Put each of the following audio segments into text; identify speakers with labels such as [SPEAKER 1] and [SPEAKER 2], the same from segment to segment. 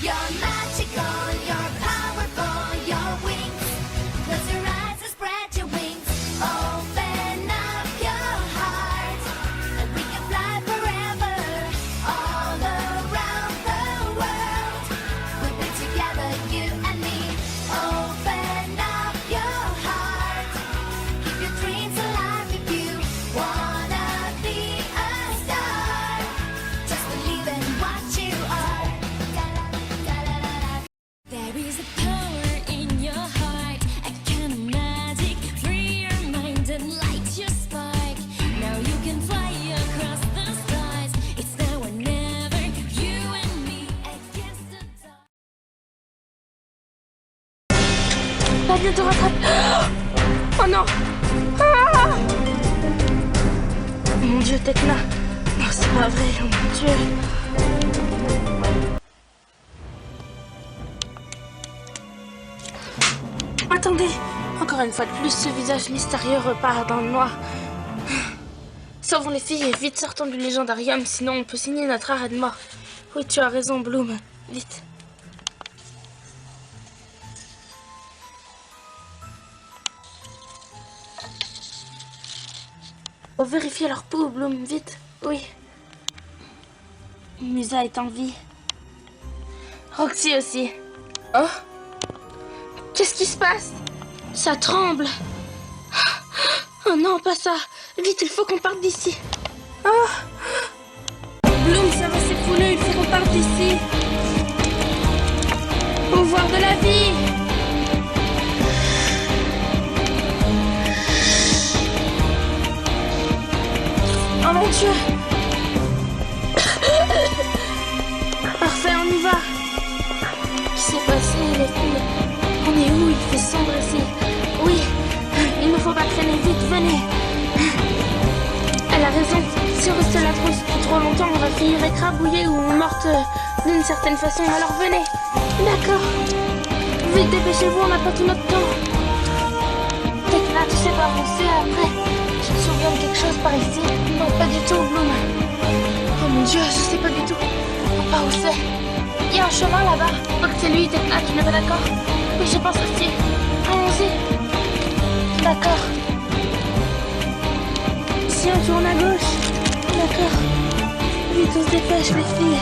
[SPEAKER 1] You're magical, you're powerful, your wings. Close your eyes and spread your wings. Open up your heart, and we can fly forever, all around the world. We'll be together, you and me. Open up your heart, keep your dreams alive if you wanna be a star. Just believe in what you are. There is a power in your heart, a kind of magic. Free your mind and light your spark. Now you can fly across the stars. It's now or never, you and me against the dark.
[SPEAKER 2] L'avion te rattrape. Oh non. Ah mon Dieu, Tekla. Non, c'est pas vrai, oh mon Dieu. Attendez, encore une fois de plus, ce visage mystérieux repart dans le noir. Sauvons les filles et vite sortons du légendarium, sinon on peut signer notre arrêt de mort. Oui, tu as raison, Bloom. Vite. Faut vérifier leur peau, Bloom, vite. Oui. Musa est en vie. Roxy aussi. Oh. Qu'est-ce qui se passe? Ça tremble. Oh non, pas ça. Vite, il faut qu'on parte d'ici. Oh. Bloom, ça va s'effondrer, il faut qu'on parte d'ici. Au revoir de la vie. Oh mon Dieu. Parfait, on y va. Qu'est-ce qui s'est passé, les filles? On est où? Il fait sombre ici. Oui, il ne faut pas traîner, vite, venez. Elle a raison. Si on reste là trop longtemps, on va finir écrabouillée ou morte d'une certaine façon. Alors venez. D'accord. Vite, dépêchez-vous, on n'a pas tout notre temps. Tekla, tu sais pas avancer après. Tu te souviens de quelque chose par ici? Non, pas du tout, Bloom. Oh mon Dieu, je sais pas du tout. Pas où c'est. Il y a un chemin là-bas. Donc c'est lui, Tekla, tu n'es pas d'accord? Oui, je pense aussi. Allons-y. D'accord. Si on tourne à gauche. D'accord. Vite, on se dépêche, les filles.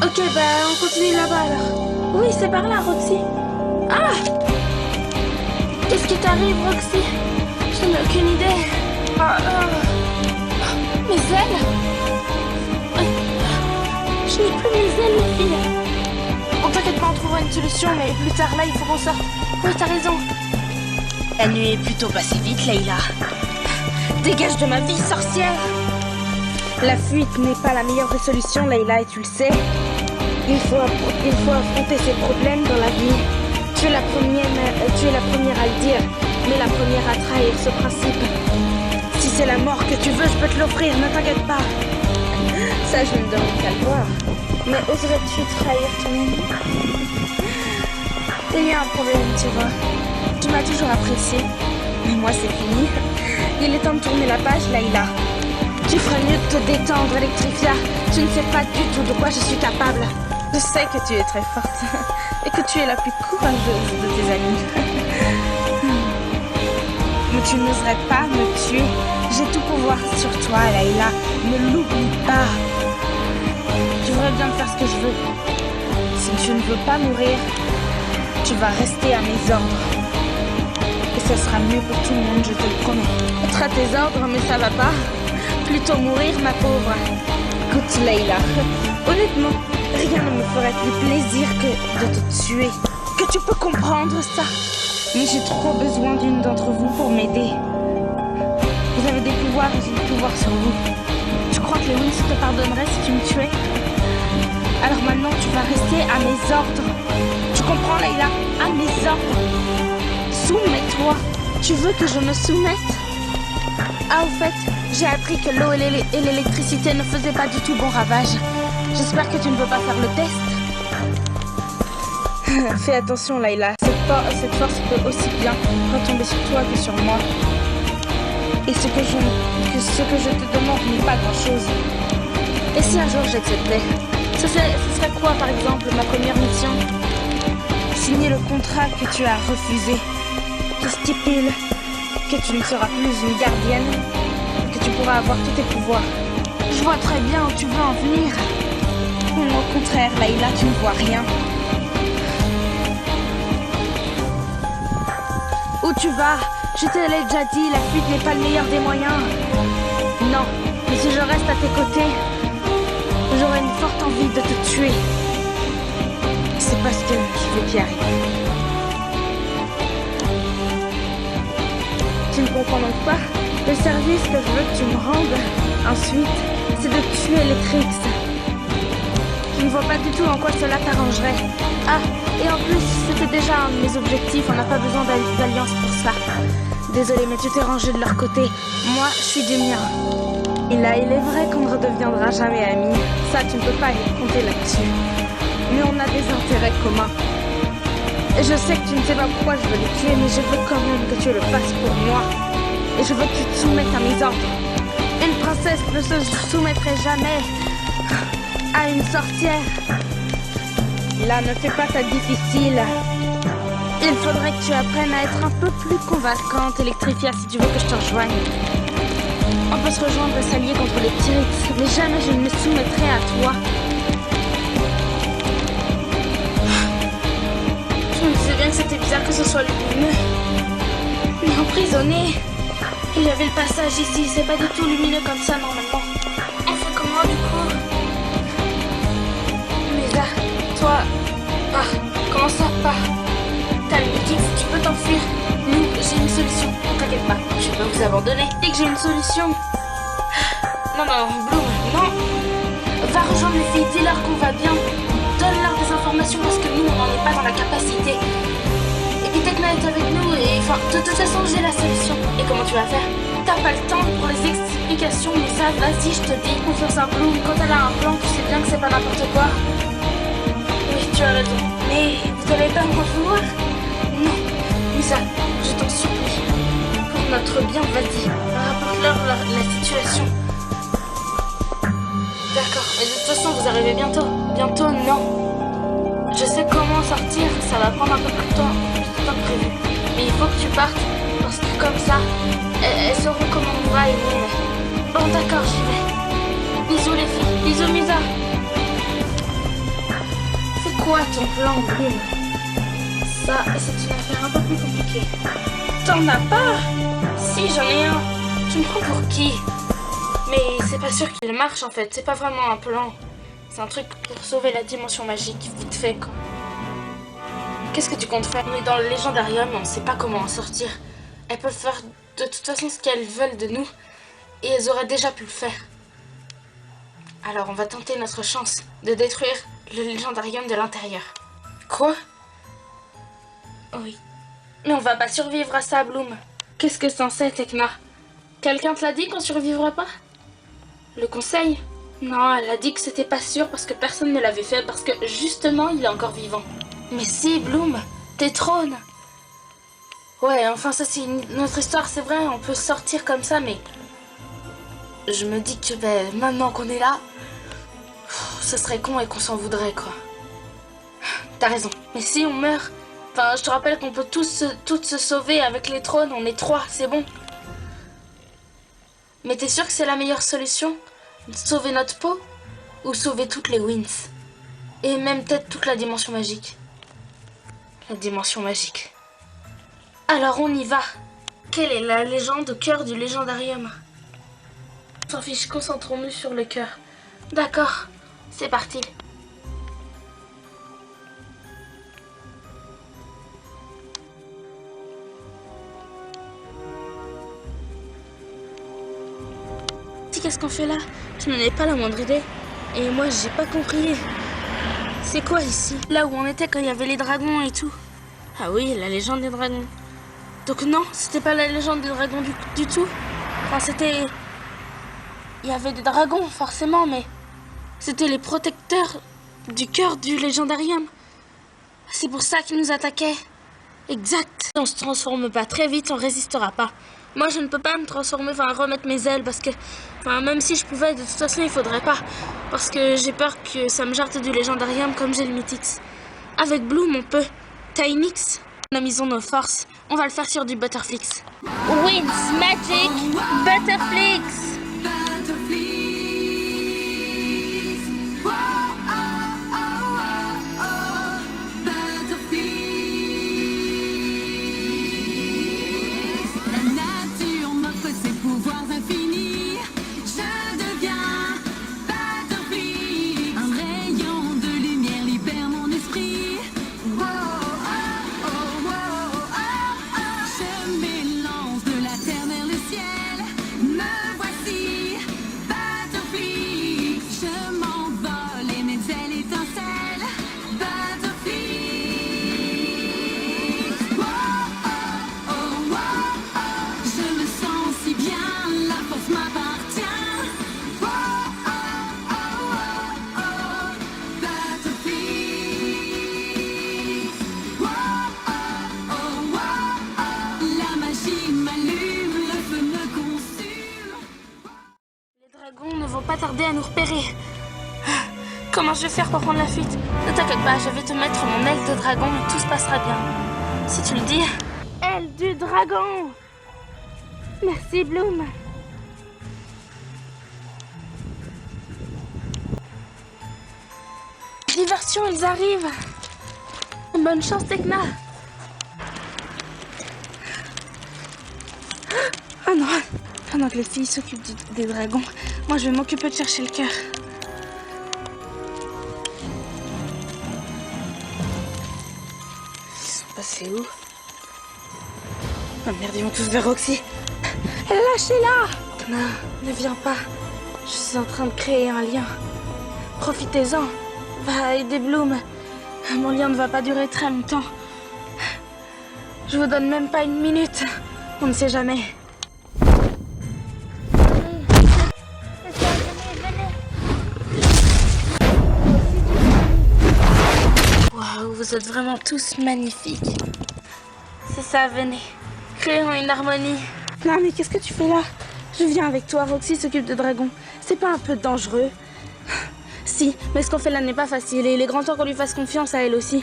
[SPEAKER 2] Ok, bah on continue là-bas alors. Oui, c'est par là, Roxy. Ah! Qu'est-ce qui t'arrive, Roxy? Je n'ai aucune idée. Mes ailes? Je n'ai plus mes ailes, les filles. On t'inquiète pas, on trouvera une solution, mais plus tard, là, il faut qu'on sorte. Oui, t'as raison.
[SPEAKER 3] La nuit est plutôt passée vite, Layla.
[SPEAKER 2] Dégage de ma vie, sorcière! La fuite n'est pas la meilleure des solutions, Layla, et tu le sais. Il faut affronter ses problèmes dans la vie. Tu es la première à le dire, mais la première à trahir ce principe. Si c'est la mort que tu veux, je peux te l'offrir, ne t'inquiète pas. Ça, je ne demande qu'à le voir. Mais oserais-tu trahir ton ami? Il y a un problème, tu vois. Tu m'as toujours apprécié, mais moi, c'est fini. Il est temps de tourner la page, Layla. Tu ferais mieux de te détendre, Electrifia. Tu ne sais pas du tout de quoi je suis capable. Je sais que tu es très forte et que tu es la plus courageuse de tes amies. Mais tu n'oserais pas me tuer. J'ai tout pouvoir sur toi, Layla. Ne l'oublie pas. Tu voudrais bien faire ce que je veux. Si tu ne veux pas mourir, tu vas rester à mes ordres. Et ce sera mieux pour tout le monde, je te le promets. Être à tes ordres, mais ça va pas. Plutôt mourir, ma pauvre. Écoute, Layla, honnêtement, rien ne me ferait plus plaisir que de te tuer. Que tu peux comprendre ça. Mais j'ai trop besoin d'une d'entre vous pour m'aider. Vous avez des pouvoirs et j'ai des pouvoirs sur vous. Tu crois que les Winx te pardonneraient si tu me tuais? Alors maintenant, tu vas rester à mes ordres. Tu comprends, Layla? À mes ordres. Soumets-toi. Tu veux que je me soumette? Ah, au fait, j'ai appris que l'eau et l'électricité ne faisaient pas du tout bon ravage. J'espère que tu ne veux pas faire le test. Fais attention, Layla. Cette force peut aussi bien retomber sur toi que sur moi. Et ce que je te demande n'est pas grand-chose. Et si un jour j'acceptais, ce serait quoi par exemple ma première mission? Signer le contrat que tu as refusé, qui stipule que tu ne seras plus une gardienne, que tu pourras avoir tous tes pouvoirs. Je vois très bien où tu veux en venir. Au contraire, Layla, tu ne vois rien. Où tu vas? Je te l'ai déjà dit, la fuite n'est pas le meilleur des moyens. Non, mais si je reste à tes côtés, j'aurai une forte envie de te tuer. C'est parce que je veux y arriver. Tu ne comprends donc pas? Le service que je veux que tu me rendes ensuite, c'est de tuer les Trix. Je ne vois pas du tout en quoi cela t'arrangerait. Ah, et en plus, c'était déjà un de mes objectifs, on n'a pas besoin d'alliance pour ça. Désolée, mais tu t'es rangé de leur côté. Moi, je suis du mien. Et là, il est vrai qu'on ne redeviendra jamais amis. Ça, tu ne peux pas compter là-dessus. Mais on a des intérêts communs. Et je sais que tu ne sais pas pourquoi je veux les tuer, mais je veux quand même que tu le fasses pour moi. Et je veux que tu te soumettes à mes ordres. Une princesse ne se soumettrait jamais à une sorcière. Là, ne fais pas ça difficile. Il faudrait que tu apprennes à être un peu plus convaincante, Electrifia, si tu veux que je te rejoigne. On peut se rejoindre et s'allier contre les Tyrix, mais jamais je ne me soumettrai à toi. Je me disais bien que c'était bizarre que ce soit lumineux. Mais emprisonné. Il y avait le passage ici, c'est pas du tout lumineux comme ça normalement. On fait comment du coup? Mais là, toi, comment ça part? T'as le meeting, tu peux t'enfuir. Nous, j'ai une solution. T'inquiète pas, je peux vous abandonner dès que j'ai une solution. Non, Bloom, non. Va rejoindre les filles, dis-leur qu'on va bien. Donne-leur des informations parce que nous, on n'en est pas dans la capacité. Et puis Tekna est avec nous et enfin, de toute façon, j'ai la solution. Et comment tu vas faire? T'as pas le temps pour les explications, mais ça, vas-y, je te dis. Confiance en Bloom, quand elle a un plan, tu sais bien que c'est pas n'importe quoi. Oui, tu as raison. Mais vous allez pas m'en vouloir? Non, Lisa, je t'en supplie. Pour notre bien, vas-y, rapporte-leur la situation. D'accord, mais de toute façon, vous arrivez bientôt. Bientôt, non. Je sais comment sortir, ça va prendre un peu plus de temps que prévu. Mais il faut que tu partes, parce que comme ça, elles sauront comment on va et où on est. Bon, d'accord, j'y vais. Bisous les filles, bisous Misa. C'est quoi ton plan, Bloom? Ça, c'est une affaire un peu plus compliquée. T'en as pas? Si, j'en ai un. Tu me prends pour qui? Mais c'est pas sûr qu'il marche en fait, c'est pas vraiment un plan. C'est un truc pour sauver la dimension magique, vite fait quoi. Qu'est-ce que tu comptes faire? On est dans le légendarium, on sait pas comment en sortir. Elles peuvent faire de toute façon ce qu'elles veulent de nous, et elles auraient déjà pu le faire. Alors on va tenter notre chance de détruire le légendarium de l'intérieur. Quoi? Oui. Mais on va pas survivre à ça, Bloom. Qu'est-ce que c'en sait, Tekna? Quelqu'un te l'a dit qu'on survivrait pas? Le conseil? Non, elle a dit que c'était pas sûr parce que personne ne l'avait fait, parce que justement il est encore vivant. Mais si, Bloom, t'es trône. Ouais, enfin ça c'est notre histoire, c'est vrai, on peut sortir comme ça, mais... Je me dis que maintenant qu'on est là, ce serait con et qu'on s'en voudrait, quoi. T'as raison, mais si on meurt... Enfin, je te rappelle qu'on peut toutes se sauver avec les trônes, on est 3, c'est bon. Mais t'es sûr que c'est la meilleure solution? Sauver notre peau? Ou sauver toutes les Winx? Et même peut-être toute la dimension magique? La dimension magique. Alors on y va. Quelle est la légende au cœur du légendarium? On s'en fiche, concentrons-nous sur le cœur. D'accord, c'est parti. Qu'est-ce qu'on fait là? Je n'en ai pas la moindre idée. Et moi, j'ai pas compris. C'est quoi ici? Là où on était quand il y avait les dragons et tout. Ah oui, la légende des dragons. Donc non, c'était pas la légende des dragons du tout. Enfin, c'était... Il y avait des dragons, forcément, mais... C'était les protecteurs du cœur du légendarium. C'est pour ça qu'ils nous attaquaient. Exact. Si on se transforme pas très vite, on résistera pas. Moi, je ne peux pas me transformer, remettre mes ailes parce que, même si je pouvais, de toute façon, il faudrait pas. Parce que j'ai peur que ça me jarte du légendarium comme j'ai le Mythix. Avec Bloom, on peut. Tynix, économisons nos forces. On va le faire sur du Butterflix. Winds Magic Butterflix. Pas tarder à nous repérer. Comment je vais faire pour prendre la fuite? Ne t'inquiète pas, je vais te mettre mon aile de dragon et tout se passera bien. Si tu le dis. Aile du dragon. Merci Bloom. Diversion, ils arrivent. Bonne chance Tekna. Ah non. Pendant que les filles s'occupent des dragons, moi je vais m'occuper de chercher le cœur. Ils sont passés où? Oh merde, ils vont tous vers Roxy. Lâchez-la! Non, ne viens pas. Je suis en train de créer un lien. Profitez-en. Va aider Bloom. Mon lien ne va pas durer très longtemps. Je vous donne même pas une minute. On ne sait jamais. Vous êtes vraiment tous magnifiques. C'est ça, venez. Créons une harmonie. Non, mais qu'est-ce que tu fais là? Je viens avec toi, Roxy s'occupe de dragon. C'est pas un peu dangereux? Si, mais ce qu'on fait là n'est pas facile et il est grand temps qu'on lui fasse confiance à elle aussi.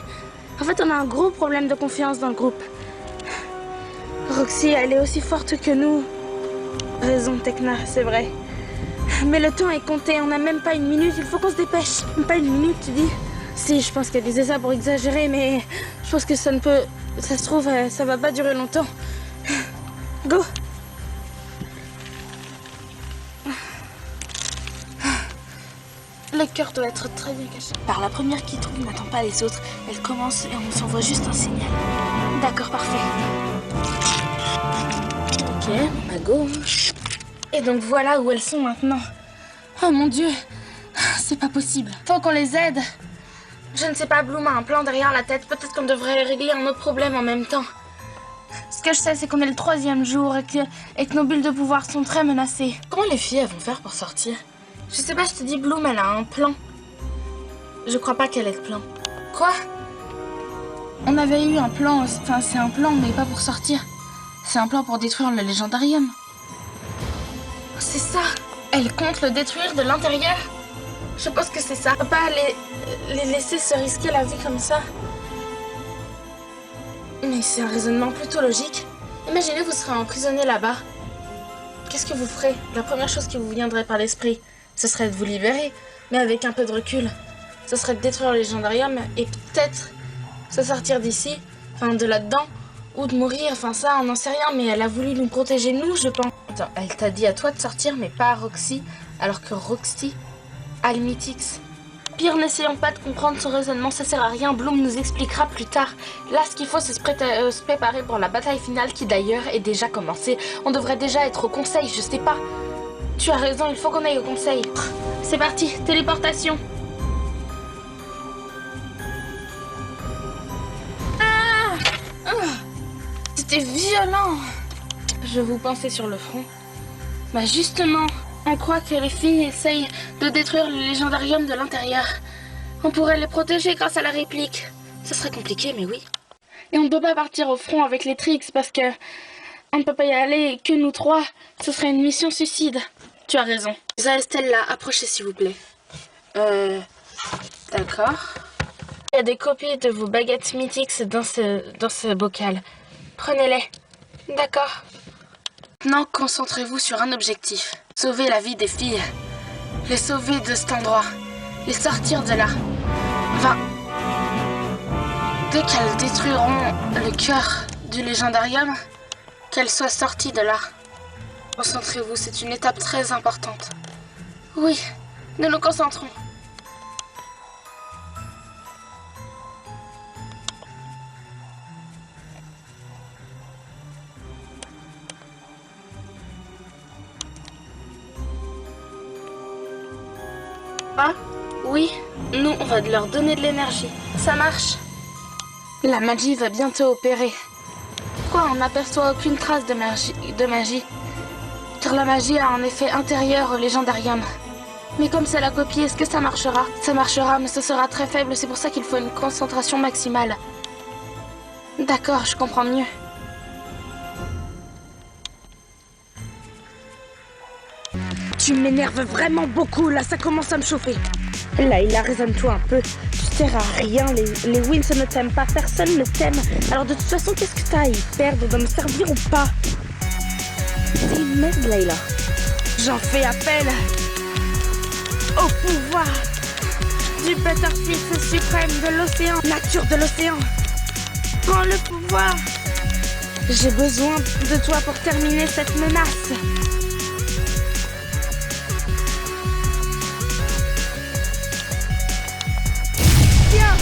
[SPEAKER 2] En fait, on a un gros problème de confiance dans le groupe. Roxy, elle est aussi forte que nous. Raison, Tekna, c'est vrai. Mais le temps est compté, on n'a même pas une minute, il faut qu'on se dépêche. Même pas une minute, tu dis? Si, je pense qu'elle disait ça pour exagérer, mais je pense que ça ne peut... Ça se trouve, ça va pas durer longtemps. Go! Le cœur doit être très bien caché. Par la première qui trouve n'attend pas les autres. Elle commence et on s'envoie juste un signal. D'accord, parfait. Ok, bah go. Et donc voilà où elles sont maintenant. Oh mon Dieu, c'est pas possible. Faut qu'on les aide. Je ne sais pas, Bloom a un plan derrière la tête. Peut-être qu'on devrait régler un autre problème en même temps. Ce que je sais, c'est qu'on est le 3e jour et que nos bulles de pouvoir sont très menacées. Comment les filles elles vont faire pour sortir? Je sais pas, je te dis, Bloom, elle a un plan. Je crois pas qu'elle ait de plan. Quoi? On avait eu un plan, enfin c'est un plan, mais pas pour sortir. C'est un plan pour détruire le légendarium. C'est ça. Elle compte le détruire de l'intérieur? Je pense que c'est ça. On peut pas les laisser se risquer la vie comme ça. Mais c'est un raisonnement plutôt logique. Imaginez, vous serez emprisonné là-bas. Qu'est-ce que vous ferez? La première chose qui vous viendrait par l'esprit, ce serait de vous libérer. Mais avec un peu de recul, ce serait de détruire le légendarium et peut-être se sortir d'ici, enfin de là-dedans, ou de mourir, enfin ça, on n'en sait rien, mais elle a voulu nous protéger, nous, je pense. Attends, elle t'a dit à toi de sortir, mais pas à Roxy, alors que Roxy a le Mythix. Pire, n'essayons pas de comprendre son raisonnement, ça sert à rien, Bloom nous expliquera plus tard. Là, ce qu'il faut, c'est se préparer pour la bataille finale qui d'ailleurs est déjà commencée. On devrait déjà être au conseil, je sais pas. Tu as raison, il faut qu'on aille au conseil. C'est parti, téléportation. C'était violent. Je vous pensais sur le front. Bah justement, on croit que les filles essayent de détruire le légendarium de l'intérieur. On pourrait les protéger grâce à la réplique. Ce serait compliqué, mais oui. Et on ne peut pas partir au front avec les Trix parce que On ne peut pas y aller que nous trois. Ce serait une mission suicide. Tu as raison. Isa et Stella, approchez s'il vous plaît. D'accord. Il y a des copies de vos baguettes mythiques dans ce bocal. Prenez-les. D'accord. Maintenant, concentrez-vous sur un objectif. Sauver la vie des filles. Les sauver de cet endroit. Les sortir de là. Enfin, dès qu'elles détruiront le cœur du légendarium, qu'elles soient sorties de là. Concentrez-vous, c'est une étape très importante. Oui, nous nous concentrons. Ah, oui, nous, on va leur donner de l'énergie. Ça marche. La magie va bientôt opérer. Pourquoi on n'aperçoit aucune trace de magie? Car la magie a un effet intérieur au légendarium. Mais comme c'est la copie, est-ce que ça marchera? Ça marchera, mais ce sera très faible, c'est pour ça qu'il faut une concentration maximale. D'accord, je comprends mieux. Tu m'énerves vraiment beaucoup, là, ça commence à me chauffer. Là, il a raisonne-toi un peu. Tu sers à rien, les Wins ne t'aiment pas, personne ne t'aime. Alors de toute façon, qu'est-ce que t'as à y perdre, de me servir ou pas? C'est une merde, Layla. J'en fais appel au pouvoir du Butterfix suprême de l'océan, nature de l'océan. Prends le pouvoir. J'ai besoin de toi pour terminer cette menace. Tiens.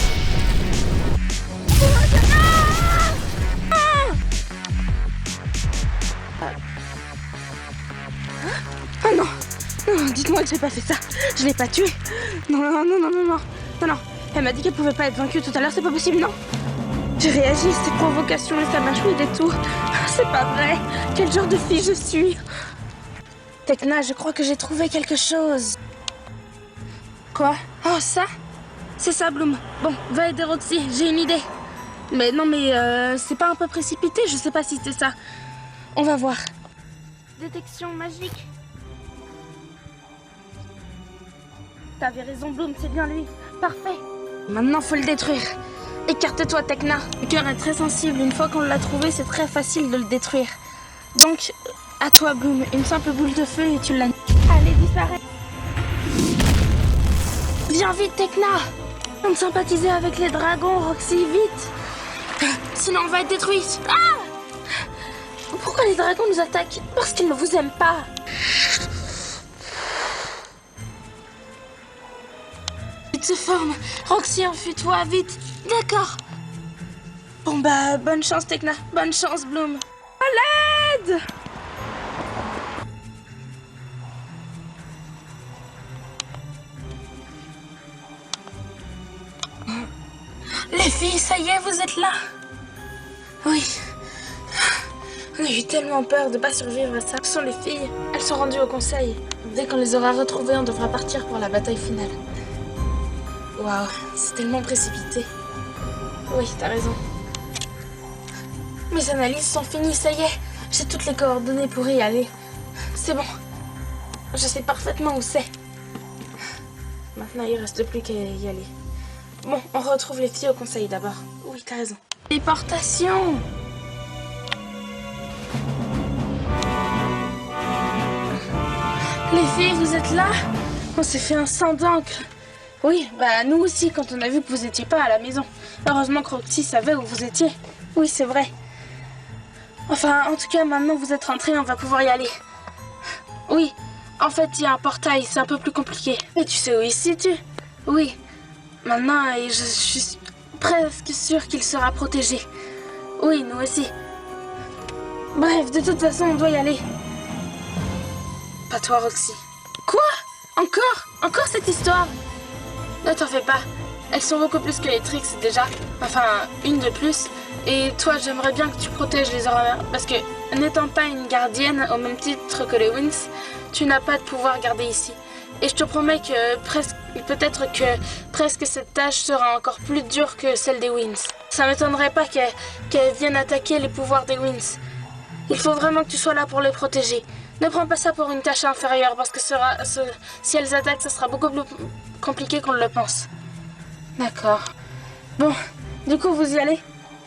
[SPEAKER 2] Oh non. Non, dites-moi que j'ai pas fait ça. Je l'ai pas tué. Non, non, non, non, non, non. Non, non. Elle m'a dit qu'elle pouvait pas être vaincue tout à l'heure, c'est pas possible, non. J'ai réagi à ces provocations et ça m'a joué des tours. C'est pas vrai. Quel genre de fille je suis? Tekna, je crois que j'ai trouvé quelque chose. Quoi? Oh, ça? C'est ça, Bloom. Bon, va aider Roxy, j'ai une idée. Mais non, mais c'est pas un peu précipité? Je sais pas si c'est ça. On va voir. Détection magique. T'avais raison, Bloom, c'est bien lui. Parfait. Maintenant, faut le détruire. Écarte-toi, Tekna. Le cœur est très sensible. Une fois qu'on l'a trouvé, c'est très facile de le détruire. Donc, à toi, Bloom. Une simple boule de feu et tu l'as... Allez, disparaît. Viens vite, Tekna. On ne sympathisait avec les dragons, Roxy, vite. Sinon, on va être détruits. Ah! Pourquoi les dragons nous attaquent? Parce qu'ils ne vous aiment pas. Il se forme. Roxy, enfuis-toi, vite. D'accord. Bon bah, bonne chance, Tekna. Bonne chance, Bloom. À l'aide! Les filles, ça y est, vous êtes là? Oui. On a eu tellement peur de pas survivre à ça. Ce sont les filles. Elles sont rendues au conseil. Dès qu'on les aura retrouvées, on devra partir pour la bataille finale. Waouh, c'est tellement précipité. Oui, t'as raison. Mes analyses sont finies, ça y est. J'ai toutes les coordonnées pour y aller. C'est bon. Je sais parfaitement où c'est. Maintenant, il reste plus qu'à y aller. Bon, on retrouve les filles au conseil d'abord. Oui, t'as raison. Déportation! Les filles, vous êtes là? On s'est fait un sang d'encre. Oui, bah nous aussi, quand on a vu que vous étiez pas à la maison. Heureusement que Roxy savait où vous étiez. Oui, c'est vrai. Enfin, en tout cas, maintenant vous êtes rentrés, on va pouvoir y aller. Oui, en fait, il y a un portail, c'est un peu plus compliqué. Mais tu sais où il se situe? Oui. Maintenant, je suis presque sûre qu'il sera protégé. Oui, nous aussi. Bref, de toute façon, on doit y aller. Pas toi, Roxy. Quoi? Encore cette histoire? Ne t'en fais pas. Elles sont beaucoup plus que les Trix déjà. Enfin, une de plus. Et toi, j'aimerais bien que tu protèges les horreurs. Parce que, n'étant pas une gardienne au même titre que les Wins, tu n'as pas de pouvoir garder ici. Et je te promets que peut-être que cette tâche sera encore plus dure que celle des Wins. Ça m'étonnerait pas qu'elles viennent attaquer les pouvoirs des Wins. Il faut vraiment que tu sois là pour les protéger. Ne prends pas ça pour une tâche inférieure, parce que si elles attaquent, ça sera beaucoup plus compliqué qu'on ne le pense. D'accord. Bon, du coup, vous y allez?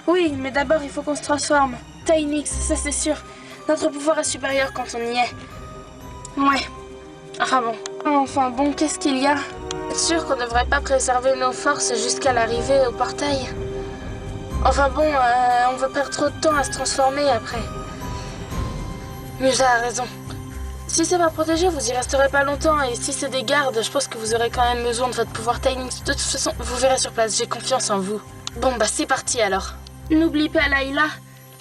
[SPEAKER 2] Oui, mais d'abord, il faut qu'on se transforme. Tynix, ça c'est sûr. Notre pouvoir est supérieur quand on y est. Ouais. Enfin bon, qu'est-ce qu'il y a? C'est sûr qu'on ne devrait pas préserver nos forces jusqu'à l'arrivée au portail. Enfin bon, on va perdre trop de temps à se transformer après. Musa a raison. Si c'est pas protégé, vous y resterez pas longtemps, et si c'est des gardes, je pense que vous aurez quand même besoin de votre pouvoir Tynix. De toute façon, vous verrez sur place, j'ai confiance en vous. Bon bah c'est parti alors. N'oublie pas Layla.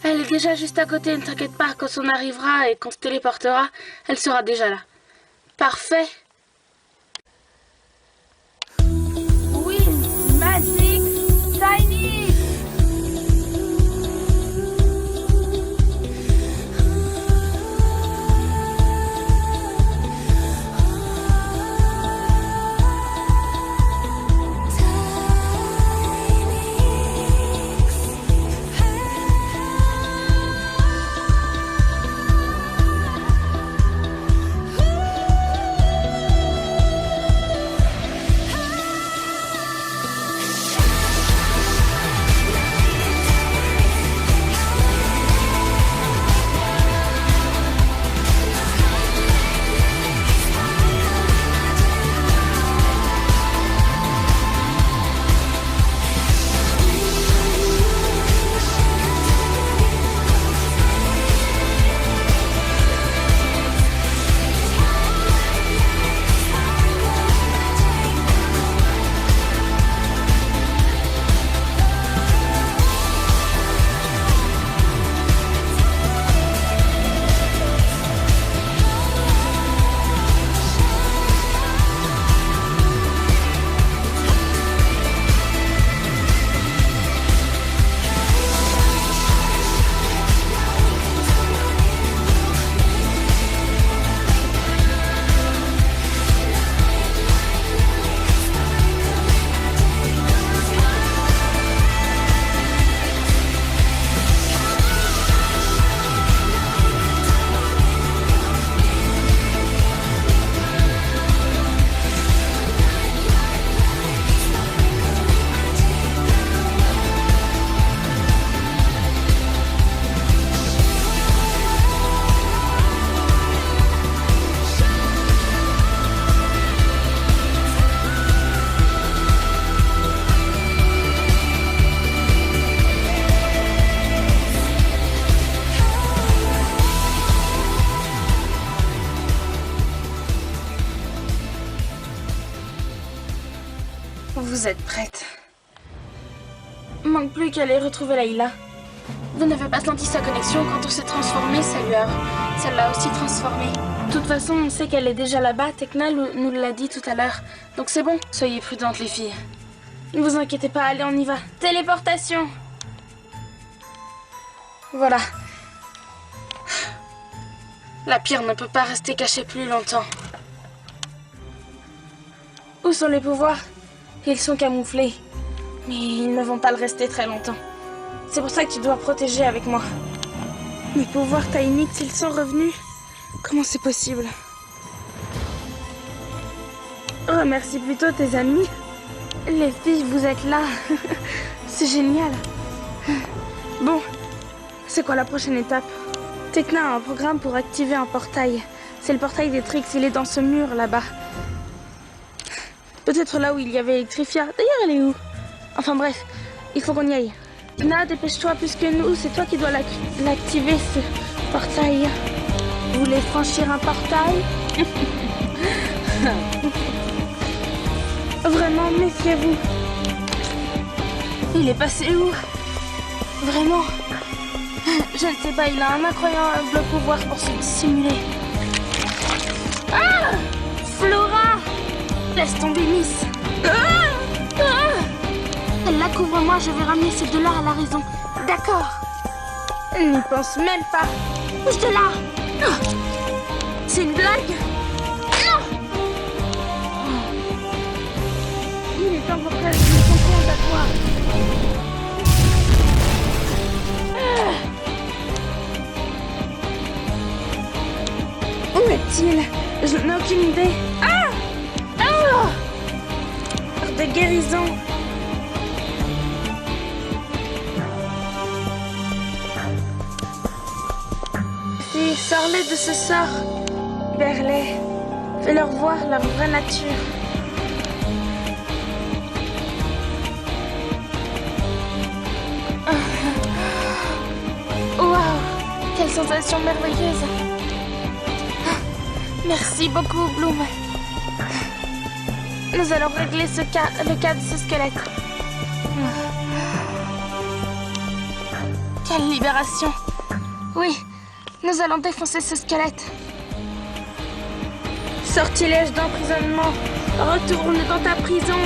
[SPEAKER 2] Elle est déjà juste à côté, ne t'inquiète pas, quand on arrivera et qu'on se téléportera, elle sera déjà là. Parfait. Oui, Magic Tiny. Vous êtes prête. Manque plus qu'à aller retrouver Layla. Vous n'avez pas senti sa connexion quand on s'est transformé, ça l'a aussi transformée. De toute façon, on sait qu'elle est déjà là-bas, Tekna nous l'a dit tout à l'heure. Donc c'est bon, soyez prudentes les filles. Ne vous inquiétez pas, allez on y va. Téléportation. Voilà. La pire ne peut pas rester cachée plus longtemps. Où sont les pouvoirs? Ils sont camouflés, mais ils ne vont pas le rester très longtemps. C'est pour ça que tu dois protéger avec moi. Mes pouvoirs Tynix, ils sont revenus. Comment c'est possible? Remercie plutôt tes amis. Les filles, vous êtes là. C'est génial. Bon, c'est quoi la prochaine étape? Tekna a un programme pour activer un portail. C'est le portail des Trix, il est dans ce mur là-bas. Peut-être là où il y avait Electrifia. D'ailleurs, elle est où? Enfin bref, il faut qu'on y aille. Tekna, dépêche-toi plus que nous. C'est toi qui dois l'activer, ce portail. Vous voulez franchir un portail? Vraiment, méfiez-vous. Il est passé où? Vraiment? Je ne sais pas, il a un incroyable pouvoir pour se dissimuler. Ah! Flora! Laisse tomber, Miss. Elle la couvre, moi je vais ramener ces deux-là à la raison. D'accord. Elle n'y pense même pas. Bouge de là. C'est une blague? Non. Il est temps pour qu'elle se compte à toi. fait-il? Je n'ai aucune idée. Ah! Ah! De guérison. Si, sors-les de ce sort. Libère-les. Fais-leur voir leur vraie nature. Waouh! Quelle sensation merveilleuse! Merci beaucoup, Bloom. Nous allons régler le cas de ce squelette. Quelle libération! Oui, nous allons défoncer ce squelette. Sortilège d'emprisonnement. Retourne dans ta prison.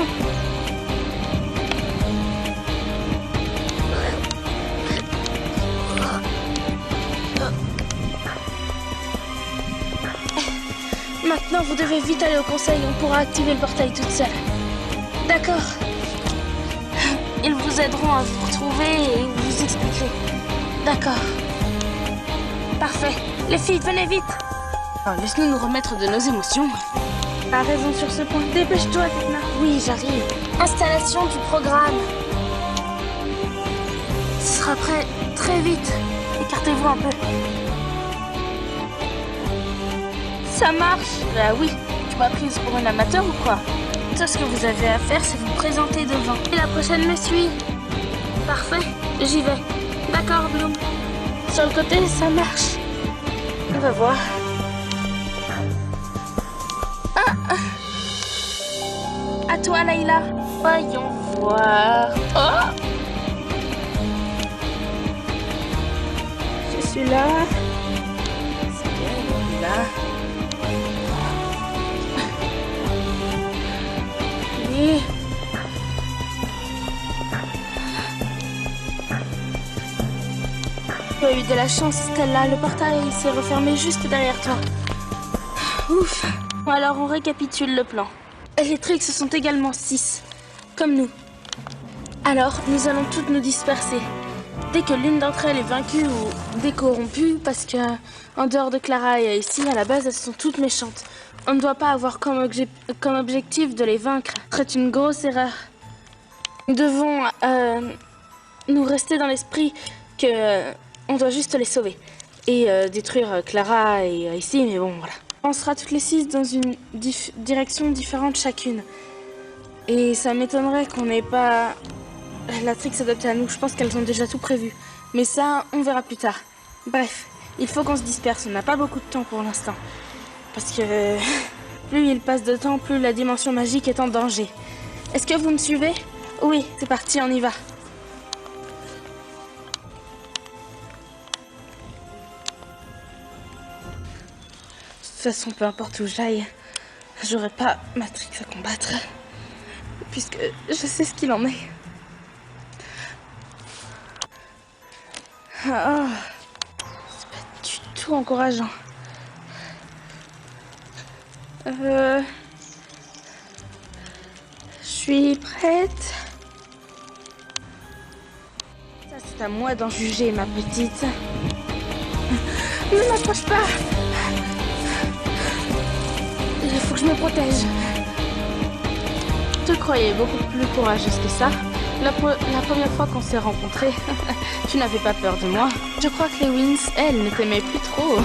[SPEAKER 2] Maintenant, vous devez vite aller au conseil. On pourra activer le portail toute seule. D'accord. Ils vous aideront à vous retrouver et vous expliquer. D'accord. Parfait. Les filles, venez vite. Oh, laisse-nous nous remettre de nos émotions. T'as raison sur ce point. Dépêche-toi, Tekna. Oui, j'arrive. Installation du programme. Ce sera prêt très vite. Écartez-vous un peu. Ça marche. Bah oui. Tu m'as prise pour une amateur ou quoi? Tout ce que vous avez à faire, c'est vous présenter devant. Et la prochaine me suit. Parfait. J'y vais. D'accord, Bloom. Sur le côté, ça marche. On va voir. À toi, Layla. Voyons voir. Oh! Je suis là. C'est bien, il est là. Oui. Tu as eu de la chance, Stella. Le portail s'est refermé juste derrière toi. Ouf. Bon, alors on récapitule le plan. Les Trix sont également 6, comme nous. Alors, nous allons toutes nous disperser. Dès que l'une d'entre elles est vaincue ou décorrompue, parce que, en dehors de Clara et ici, à la base, elles sont toutes méchantes. On ne doit pas avoir comme objectif de les vaincre. Ce serait une grosse erreur. Nous devons nous rester dans l'esprit que on doit juste les sauver. Et détruire Clara et ici, mais bon, voilà. On sera toutes les 6 dans une direction différente chacune. Et ça m'étonnerait qu'on n'ait pas la Trix adaptée à nous. Je pense qu'elles ont déjà tout prévu. Mais ça, on verra plus tard. Bref, il faut qu'on se disperse. On n'a pas beaucoup de temps pour l'instant. Parce que plus il passe de temps, plus la dimension magique est en danger. Est-ce que vous me suivez? Oui, c'est parti, on y va. De toute façon, peu importe où j'aille, j'aurai pas Matrix à combattre. Puisque je sais ce qu'il en est. Oh, c'est pas du tout encourageant. Je suis prête. Ça, c'est à moi d'en juger, ma petite. Ne m'approche pas! Il faut que je me protège. Je te croyais beaucoup plus courageuse que ça. La première fois qu'on s'est rencontrés, tu n'avais pas peur de moi. Je crois que les Wings, elles, ne t'aimaient plus trop.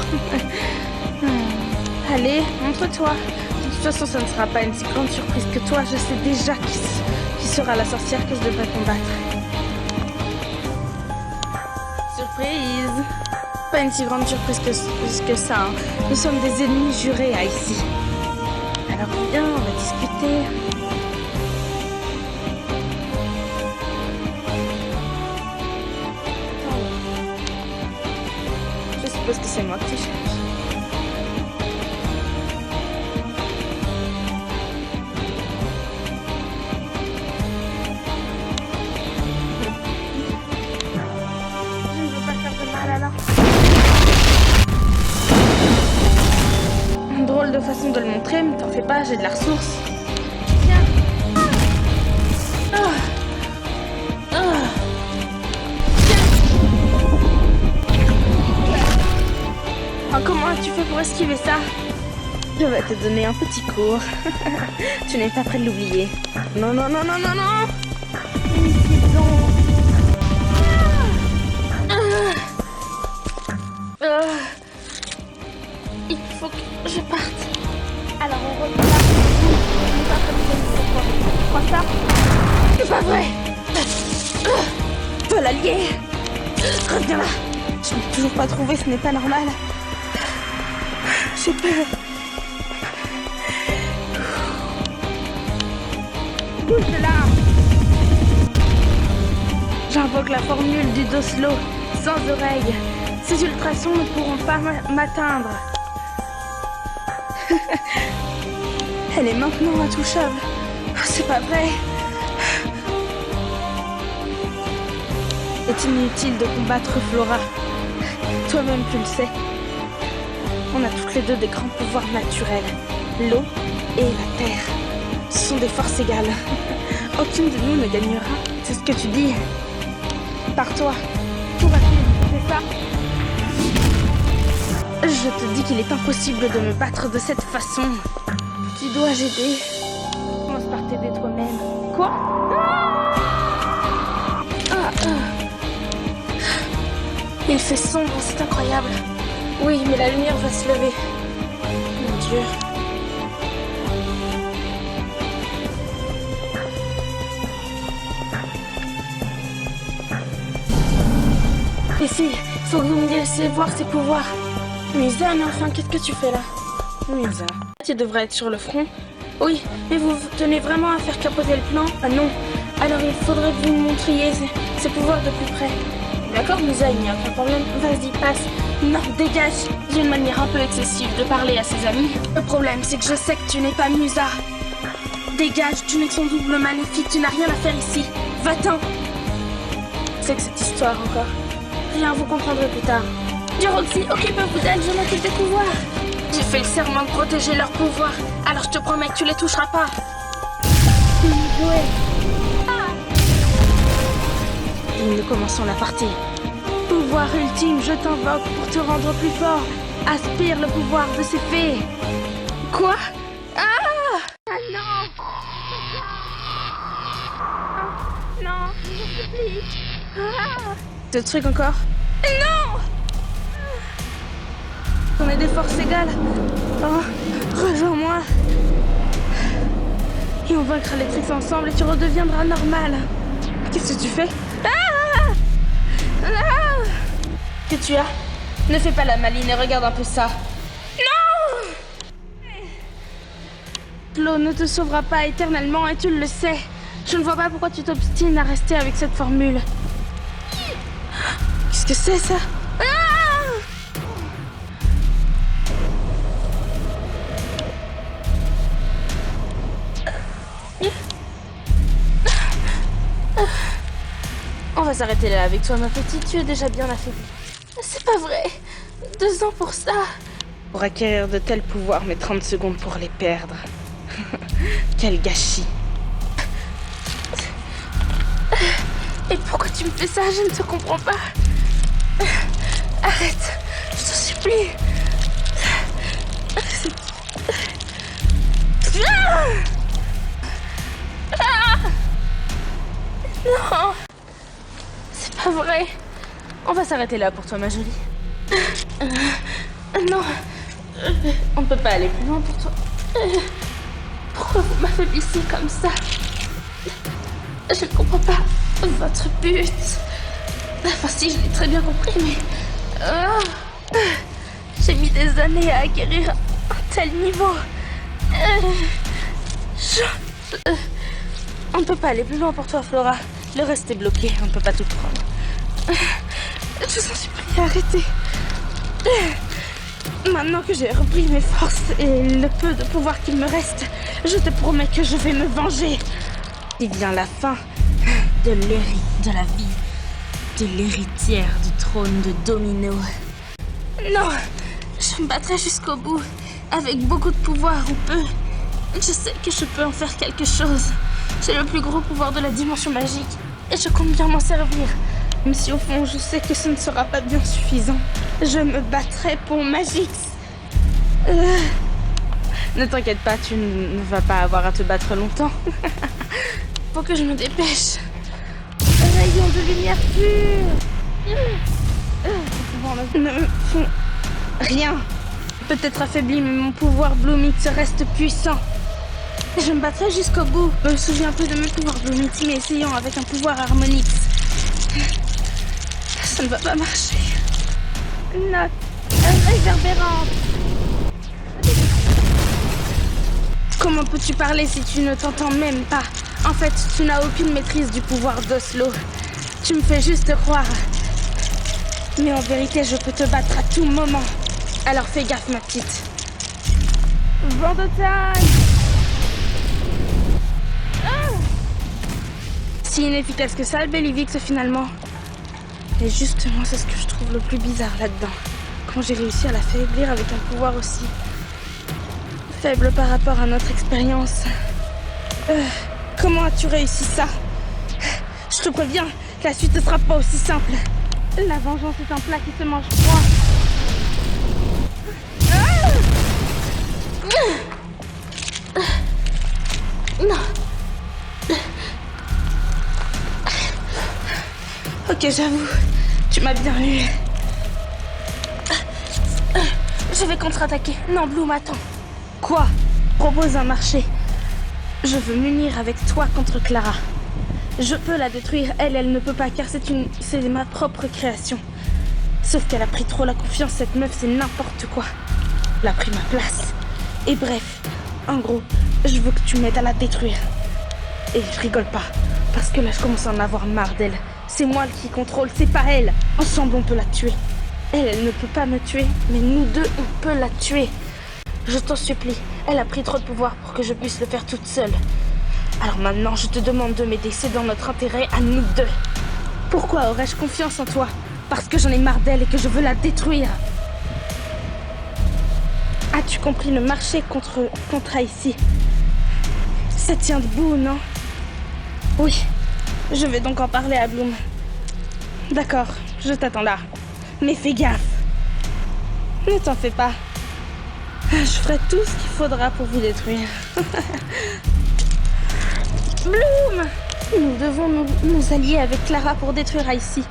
[SPEAKER 2] Allez, montre-toi. De toute façon, ça ne sera pas une si grande surprise que toi. Je sais déjà qui sera la sorcière que je devrais combattre. Surprise! Pas une si grande surprise que ça. Hein. Nous sommes des ennemis jurés à ici. Alors viens, on va discuter. Je suppose que c'est moi que tu cherches. Je ne veux pas faire de mal alors. Drôle de façon de le montrer, mais t'en fais pas, j'ai de la ressource. Tiens. Oh, comment as-tu fait pour esquiver ça? Je vais te donner un petit cours. Tu n'es pas prêt de l'oublier. Non, non, non, non, non, non. Il faut que je parte. Alors on revient là. On n'est pas prêt de quoi. Ça c'est pas vrai. Paul allié. Reviens là. Je n'ai toujours pas trouvé, ce n'est pas normal. J'ai peur. Bouge de là. J'invoque la formule du Doslo, sans oreille. Ces ultrasons ne pourront pas m'atteindre. Elle est maintenant intouchable. C'est pas vrai. C'est inutile de combattre Flora. Toi-même tu le sais. On a toutes les deux des grands pouvoirs naturels. L'eau et la terre. Ce sont des forces égales. Aucune de nous ne gagnera. C'est ce que tu dis. Par toi. Tout va bien, c'est ça? Je te dis qu'il est impossible de me battre de cette façon. Tu dois j'aider. Commence par t'aider toi-même. Quoi? Il fait sombre, c'est incroyable. Oui, mais la lumière va se lever. Mon Dieu. Ici, faut que vous me laissiez voir ses pouvoirs. Musa, mais enfin, qu'est-ce que tu fais là? Musa, tu devrais être sur le front. Oui, mais vous tenez vraiment à faire capoter le plan? Ah non. Alors il faudrait que vous me montriez ses pouvoirs de plus près. D'accord, Musa, il n'y a aucun problème. Vas-y, passe. Non, dégage. J'ai une manière un peu excessive de parler à ses amis. Le problème, c'est que je sais que tu n'es pas Musa. Dégage, tu n'es que son double maléfique, tu n'as rien à faire ici. Va-t'en. C'est que cette histoire encore. Rien, vous comprendrez plus tard. Roxy, occupez-vous d'elle, je m'occupe des pouvoirs. J'ai fait le serment de protéger leurs pouvoirs, alors je te promets que tu les toucheras pas. Jouer. Et nous commençons la partie. Pouvoir ultime, je t'invoque pour te rendre plus fort. Aspire le pouvoir de ces fées. Quoi? Ah non. Non, je vous supplie. Ce truc encore? Non! On est des forces égales. Oh, rejoins-moi. Et on vaincra les tricks ensemble et tu redeviendras normal. Qu'est-ce que tu fais? Que tu as? Ne fais pas la maline et regarde un peu ça. Non! Flo ne te sauvera pas éternellement et tu le sais. Je ne vois pas pourquoi tu t'obstines à rester avec cette formule. Qu'est-ce que c'est ça? On va s'arrêter là avec toi, ma petite. Tu es déjà bien affaiblie. C'est pas vrai. 2 ans pour ça. Pour acquérir de tels pouvoirs, mais 30 secondes pour les perdre. Quel gâchis. Et pourquoi tu me fais ça? Je ne te comprends pas. Arrête. Je te supplie. Non. C'est pas vrai. On va s'arrêter là pour toi, ma jolie. Non. On ne peut pas aller plus loin pour toi. Pourquoi vous m'affaiblissez comme ça? Je ne comprends pas votre but. Enfin si, je l'ai très bien compris, mais... j'ai mis des années à acquérir un tel niveau. On ne peut pas aller plus loin pour toi, Flora. Le reste est bloqué, on ne peut pas tout prendre. Je vous en supplie, arrêtez. Maintenant que j'ai repris mes forces et le peu de pouvoir qu'il me reste, je te promets que je vais me venger. Il vient la fin de la vie de l'héritière du trône de Domino. Non, je me battrai jusqu'au bout, avec beaucoup de pouvoir ou peu. Je sais que je peux en faire quelque chose. J'ai le plus gros pouvoir de la dimension magique et je compte bien m'en servir. Même si au fond je sais que ce ne sera pas bien suffisant. Je me battrai pour Magix. Ne t'inquiète pas, tu ne vas pas avoir à te battre longtemps. Faut que je me dépêche. Rayon de lumière pure. Ne me font rien. Peut-être affaibli, mais mon pouvoir Bloomix reste puissant. Je me battrai jusqu'au bout. Je me souviens plus de mes pouvoirs Bloomix, mais essayons avec un pouvoir Harmonix. Ça ne va pas marcher. Note réverbérante. Comment peux-tu parler si tu ne t'entends même pas? En fait, tu n'as aucune maîtrise du pouvoir d'Oslo. Tu me fais juste croire. Mais en vérité, je peux te battre à tout moment. Alors fais gaffe, ma petite. Vent d'automne. Si inefficace que ça, le Bellivix, finalement. Et justement, c'est ce que je trouve le plus bizarre là-dedans. Comment j'ai réussi à l'affaiblir avec un pouvoir aussi faible par rapport à notre expérience. Comment as-tu réussi ça? Je te préviens, la suite ne sera pas aussi simple. La vengeance est un plat qui se mange froid. Non. Ok, j'avoue, tu m'as bien eu. Je vais contre-attaquer. Non, Bloom, attends. Quoi? Propose un marché. Je veux m'unir avec toi contre Clara. Je peux la détruire, elle ne peut pas, car c'est ma propre création. Sauf qu'elle a pris trop la confiance, cette meuf, c'est n'importe quoi. Elle a pris ma place. Et bref, en gros, je veux que tu m'aides à la détruire. Et je rigole pas, parce que là, je commence à en avoir marre d'elle. C'est moi qui contrôle, c'est pas elle. Ensemble, on peut la tuer. Elle ne peut pas me tuer, mais nous deux, on peut la tuer. Je t'en supplie, elle a pris trop de pouvoir pour que je puisse le faire toute seule. Alors maintenant, je te demande de m'aider, c'est dans notre intérêt à nous deux. Pourquoi aurais-je confiance en toi? Parce que j'en ai marre d'elle et que je veux la détruire. As-tu compris le marché contre ici? Ça tient debout, non? Oui, je vais donc en parler à Bloom. D'accord, je t'attends là. Mais fais gaffe. Ne t'en fais pas. Je ferai tout ce qu'il faudra pour vous détruire. Bloom! Nous devons nous allier avec Clara pour détruire Icy.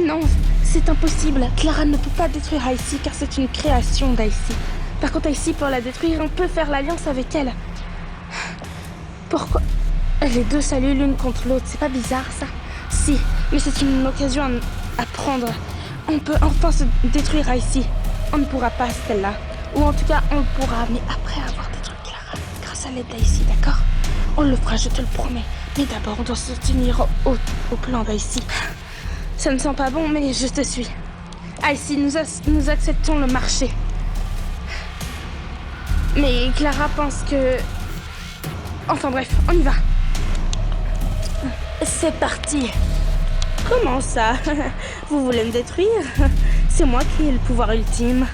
[SPEAKER 2] Non, c'est impossible. Clara ne peut pas détruire Icy car c'est une création d'Icy. Par contre, Icy, pour la détruire, on peut faire l'alliance avec elle. Pourquoi? Les deux s'allient l'une contre l'autre, c'est pas bizarre ça? Si, mais c'est une occasion à prendre. On peut enfin se détruire Icy. On ne pourra pas celle-là. Ou en tout cas, on le pourra, mais après avoir détruit Clara, grâce à l'aide d'Icy, d'accord? On le fera, je te le promets. Mais d'abord, on doit se tenir au plan d'Icy. Ça ne sent pas bon, mais je te suis. Icy, nous acceptons le marché. Mais Clara pense que... Enfin bref, on y va. C'est parti. Comment ça? Vous voulez me détruire? C'est moi qui ai le pouvoir ultime.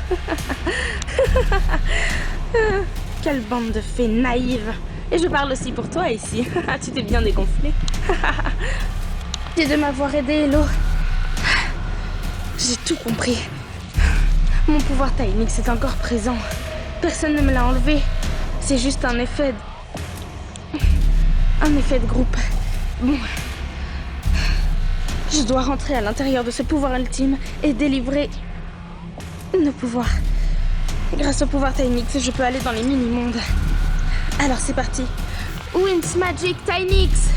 [SPEAKER 2] Quelle bande de fées naïves. Et je parle aussi pour toi ici. Tu t'es bien dégonflé. Merci de m'avoir aidé, Hello. J'ai tout compris. Mon pouvoir Tynix est encore présent. Personne ne me l'a enlevé. C'est juste un effet de groupe. Bon. Je dois rentrer à l'intérieur de ce pouvoir ultime et délivrer nos pouvoirs. Grâce au pouvoir Tynix, je peux aller dans les mini-mondes. Alors c'est parti. Winx Magic Tynix!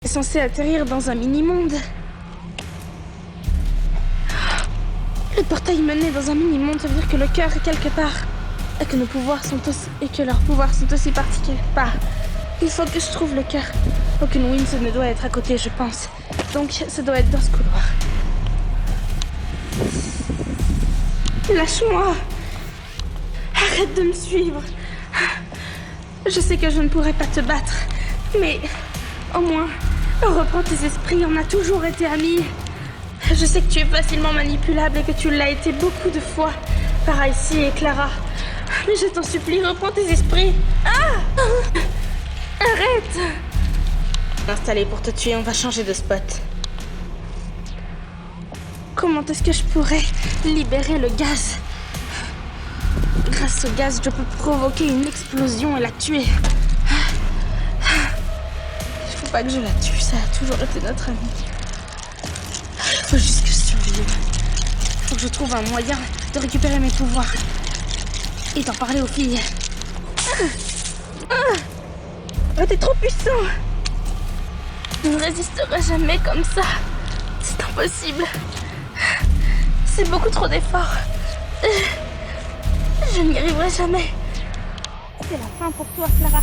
[SPEAKER 2] Censé atterrir dans un mini-monde. Le portail menait dans un mini-monde, ça veut dire que le cœur est quelque part. Et que nos pouvoirs sont aussi... Et que leurs pouvoirs sont aussi partis quelque part. Il faut que je trouve le cœur. Aucune Winx ne doit être à côté, je pense. Donc, ça doit être dans ce couloir. Lâche-moi. Arrête de me suivre. Je sais que je ne pourrai pas te battre, mais au moins, reprends tes esprits, on a toujours été amis. Je sais que tu es facilement manipulable et que tu l'as été beaucoup de fois par Icy et Clara. Mais je t'en supplie, reprends tes esprits. Ah! Arrête! Installé pour te tuer, on va changer de spot. Comment est-ce que je pourrais libérer le gaz? Grâce au gaz, je peux provoquer une explosion et la tuer. Il faut pas que je la tue, ça a toujours été notre ami. Faut juste que je survive. Faut que je trouve un moyen de récupérer mes pouvoirs et d'en parler aux filles. Oh, t'es trop puissant. Je ne résisterai jamais comme ça. C'est impossible. C'est beaucoup trop d'efforts. Je n'y arriverai jamais. C'est la fin pour toi, Clara.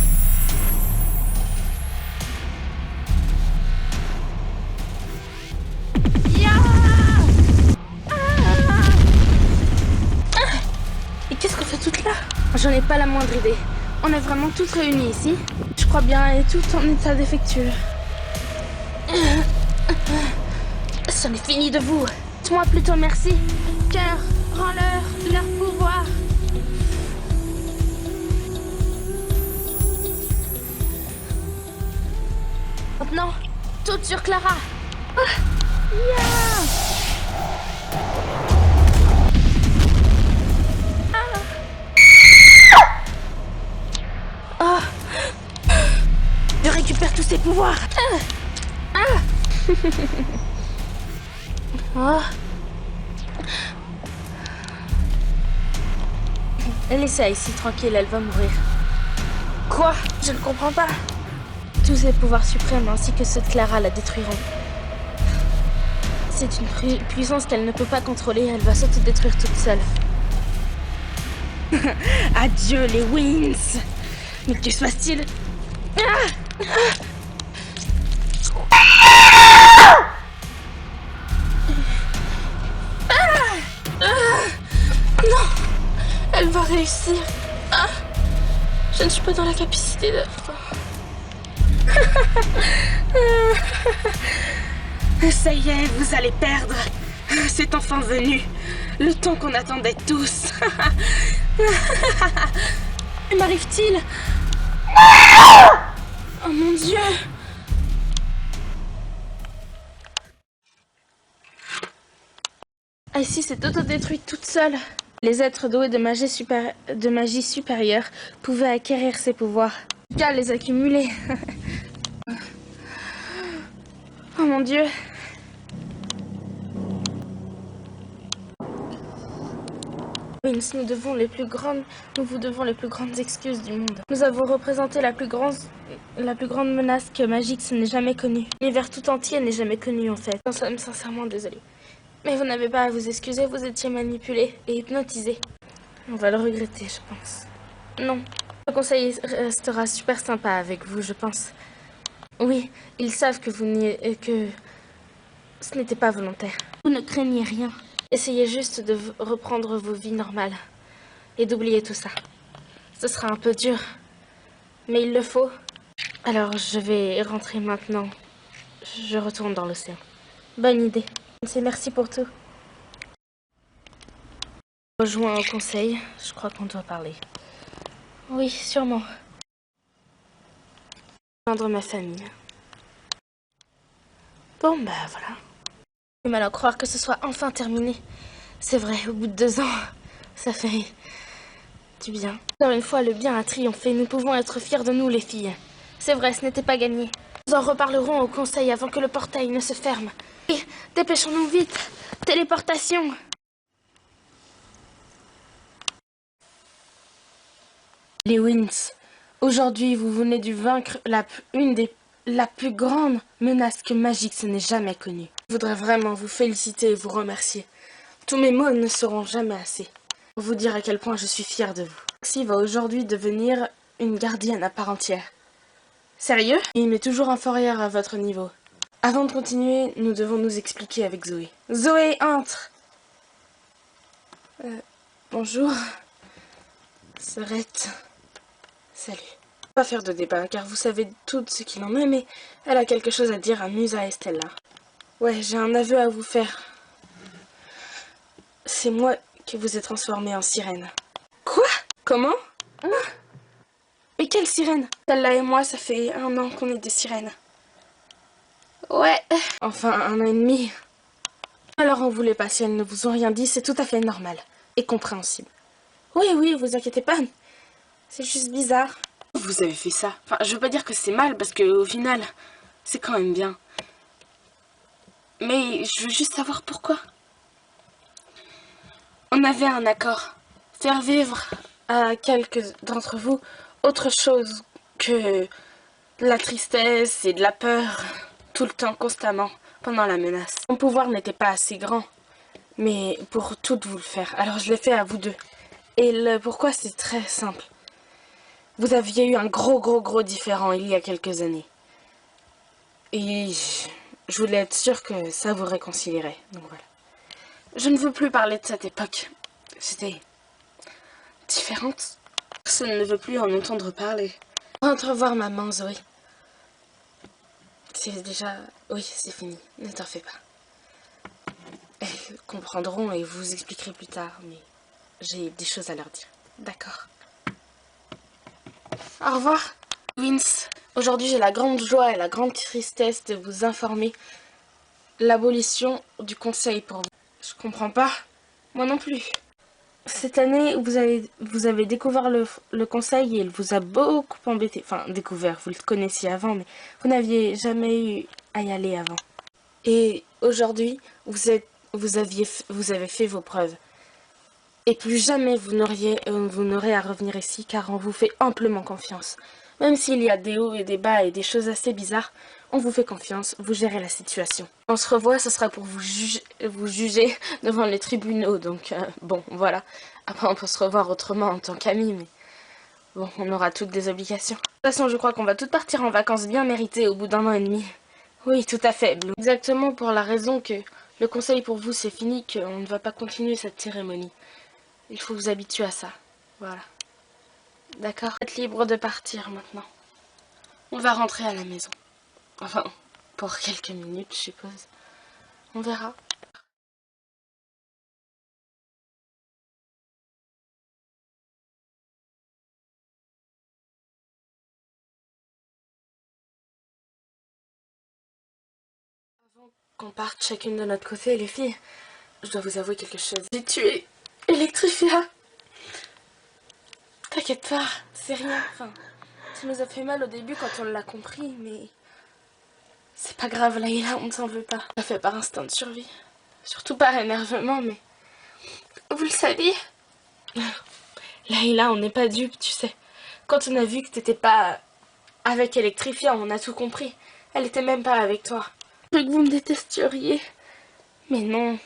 [SPEAKER 2] Et qu'est-ce qu'on fait toutes là? J'en ai pas la moindre idée. On est vraiment toutes réunies ici. Je crois bien, et toutes en état défectueux. C'en est fini de vous. Dites-moi plutôt merci. Cœur, rends-leur pouvoir. Maintenant, toutes sur Clara. Je récupère tous ses pouvoirs. Laissez ici tranquille, elle va mourir. Quoi? Je ne comprends pas. Tous ses pouvoirs suprêmes ainsi que ceux de Clara la détruiront. C'est une puissance qu'elle ne peut pas contrôler, elle va s'autodétruire toute seule. Adieu les Wings. Mais que se passe-t-il? Non. Elle va réussir. Je ne suis pas dans la capacité de... Ça y est, vous allez perdre. C'est enfin venu. Le temps qu'on attendait tous. Que m'arrive-t-il? Oh mon Dieu! Icy s'est autodétruite toute seule. Les êtres doués de magie supérieure pouvaient acquérir ces pouvoirs. Qu'à les accumuler. Oh mon Dieu! Wings, nous vous devons les plus grandes excuses du monde. Nous avons représenté la plus grande menace que Magix n'ait jamais connue. L'univers tout entier n'est jamais connu en fait. Nous sommes sincèrement désolés. Mais vous n'avez pas à vous excuser, vous étiez manipulé et hypnotisé. On va le regretter, je pense. Non. Le conseil restera super sympa avec vous, je pense. Oui, ils savent que que ce n'était pas volontaire. Vous ne craignez rien. Essayez juste de reprendre vos vies normales et d'oublier tout ça. Ce sera un peu dur, mais il le faut. Alors je vais rentrer maintenant. Je retourne dans l'océan. Bonne idée. Merci pour tout. Rejoins au conseil. Je crois qu'on doit parler. Oui, sûrement. Rejoindre ma famille. Bon, bah voilà. J'ai mal à croire que ce soit enfin terminé. C'est vrai, au bout de 2 ans, ça fait du bien. Encore une fois, le bien a triomphé. Nous pouvons être fiers de nous, les filles. C'est vrai, ce n'était pas gagné. Nous en reparlerons au conseil avant que le portail ne se ferme. Et dépêchons-nous vite. Téléportation. Les Wings, aujourd'hui, vous venez de vaincre la plus grande menace que Magix n'ait jamais connue. Je voudrais vraiment vous féliciter et vous remercier. Tous mes mots ne seront jamais assez pour vous dire à quel point je suis fière de vous. Maxie va aujourd'hui devenir une gardienne à part entière. Sérieux? Il m'est toujours inférieur à votre niveau. Avant de continuer, nous devons nous expliquer avec Zoé. Zoé, entre! Bonjour. Serette. Salut. Pas faire de débat, car vous savez tout ce qu'il en est, mais elle a quelque chose à dire à Musa et Stella. Ouais, j'ai un aveu à vous faire. C'est moi qui vous ai transformé en sirène. Quoi? Comment? Mais quelle sirène? Stella et moi, ça fait 1 an qu'on est des sirènes. Ouais. Enfin, 1 an et demi. Alors on voulait pas, si elles ne vous ont rien dit, c'est tout à fait normal. Et compréhensible. Oui, vous inquiétez pas. C'est juste bizarre. Vous avez fait ça. Enfin, je veux pas dire que c'est mal, parce que au final, c'est quand même bien. Mais je veux juste savoir pourquoi. On avait un accord. Faire vivre à quelques d'entre vous autre chose que la tristesse et de la peur, tout le temps, constamment, pendant la menace. Mon pouvoir n'était pas assez grand, mais pour toutes vous le faire. Alors je l'ai fait à vous deux. Et le pourquoi, c'est très simple. Vous aviez eu un gros différend il y a quelques années. Et je voulais être sûre que ça vous réconcilierait. Donc voilà. Je ne veux plus parler de cette époque. J'étais différente. Personne ne veut plus en entendre parler. Rentre voir maman, Zoé. C'est déjà... Oui, c'est fini. Ne t'en fais pas. Elles comprendront et vous expliquerai plus tard, mais j'ai des choses à leur dire. D'accord. Au revoir. Vince, aujourd'hui j'ai la grande joie et la grande tristesse de vous informer l'abolition du conseil pour vous. Je comprends pas. Moi non plus. Cette année, vous avez découvert le conseil et il vous a beaucoup embêté. Enfin, découvert, vous le connaissiez avant, mais vous n'aviez jamais eu à y aller avant. Et aujourd'hui, vous avez fait vos preuves. Et plus jamais vous n'aurez à revenir ici, car on vous fait amplement confiance. Même s'il y a des hauts et des bas et des choses assez bizarres, on vous fait confiance, vous gérez la situation. On se revoit, ce sera pour vous juger devant les tribunaux, donc bon, voilà. Après, on peut se revoir autrement en tant qu'amis, mais bon, on aura toutes des obligations. De toute façon, je crois qu'on va toutes partir en vacances bien méritées au bout d'1 an et demi. Oui, tout à fait, Blue. Exactement pour la raison que le conseil pour vous, c'est fini, qu'on ne va pas continuer cette cérémonie. Il faut vous habituer à ça, voilà. D'accord? Vous êtes libre de partir maintenant. On va rentrer à la maison. Enfin, pour quelques minutes, je suppose. On verra. Avant qu'on parte chacune de notre côté, les filles, je dois vous avouer quelque chose. J'ai tué Electrifia. T'inquiète pas, c'est rien. Enfin, ça nous a fait mal au début quand on l'a compris, mais... C'est pas grave, Layla, on ne s'en veut pas. Ça fait par instinct de survie. Surtout par énervement, mais... Vous le saviez? Layla, on n'est pas dupes, tu sais. Quand on a vu que t'étais pas avec Electrifia, on a tout compris. Elle était même pas avec toi. Je croyais que vous me détesteriez. Mais non,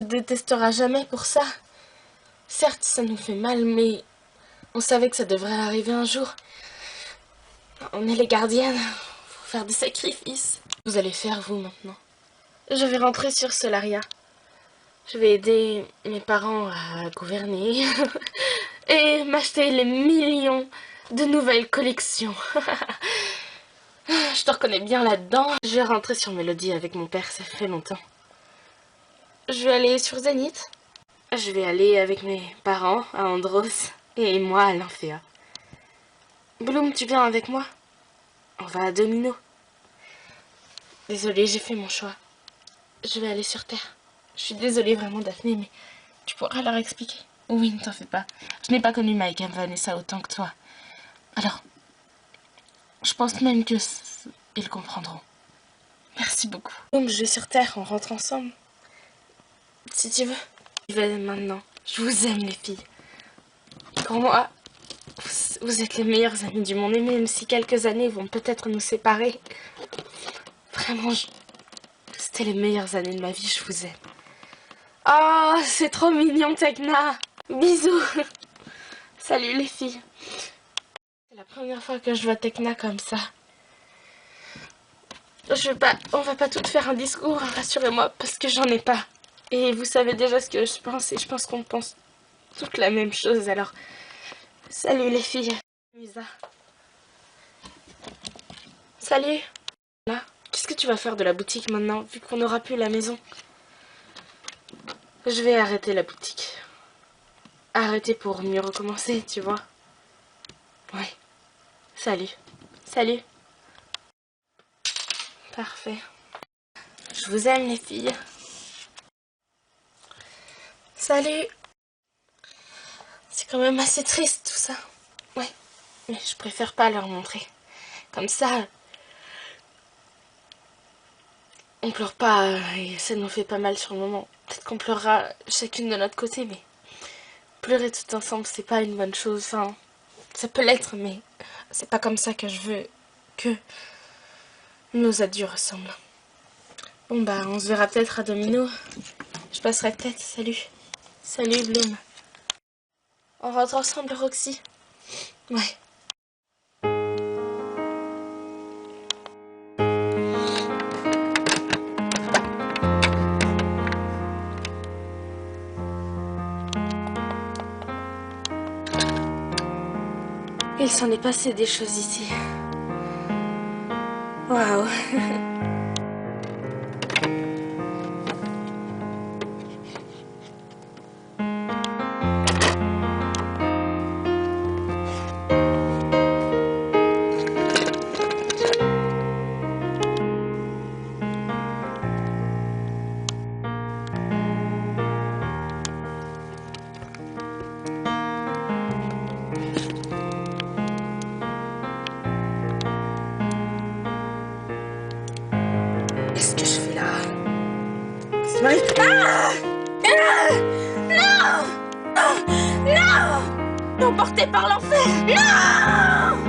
[SPEAKER 2] on ne détestera jamais pour ça. Certes, ça nous fait mal, mais on savait que ça devrait arriver un jour. On est les gardiennes. Faut faire des sacrifices. Vous allez faire, vous, maintenant. Je vais rentrer sur Solaria. Je vais aider mes parents à gouverner. Et m'acheter les millions de nouvelles collections. Je te reconnais bien là-dedans. Je vais rentrer sur Mélodie avec mon père, ça fait longtemps. Je vais aller sur Zénith. Je vais aller avec mes parents à Andros et moi à l'Inféa. Bloom, tu viens avec moi? On va à Domino. Désolée, j'ai fait mon choix. Je vais aller sur Terre. Je suis désolée vraiment, Daphné, mais tu pourras leur expliquer. Oui, ne t'en fais pas. Je n'ai pas connu Mike et Vanessa autant que toi. Alors, je pense même que ils comprendront. Merci beaucoup. Donc, je vais sur Terre, on rentre ensemble. Si tu veux. Je vais maintenant. Je vous aime, les filles. Pour moi, vous êtes les meilleures amies du monde. Et même si quelques années vont peut-être nous séparer, vraiment, c'était les meilleures années de ma vie. Je vous aime. Oh, c'est trop mignon, Tekna. Bisous. Salut, les filles. C'est la première fois que je vois Tekna comme ça. On va pas toutes faire un discours, rassurez-moi, parce que j'en ai pas. Et vous savez déjà ce que je pense, et je pense qu'on pense toutes la même chose alors. Salut les filles. Lisa. Salut. Là, qu'est-ce que tu vas faire de la boutique maintenant, vu qu'on n'aura plus la maison? Je vais arrêter la boutique. Arrêter pour mieux recommencer, tu vois. Oui. Salut. Salut. Parfait. Je vous aime les filles. Salut. C'est quand même assez triste tout ça. Ouais. Mais je préfère pas leur montrer. Comme ça, on pleure pas et ça nous fait pas mal sur le moment. Peut-être qu'on pleurera chacune de notre côté, mais pleurer tout ensemble, c'est pas une bonne chose. Enfin, ça peut l'être, mais c'est pas comme ça que je veux que nos adieux ressemblent. Bon bah, on se verra peut-être à Domino. Je passerai peut-être. Salut. Salut Bloom. On rentre ensemble, Roxy? Ouais. Il s'en est passé des choses ici. Waouh. Qu'est-ce que je fais là? Ça m'arrive. Ah! Non! Non! Non! Emporté par l'enfer! Non!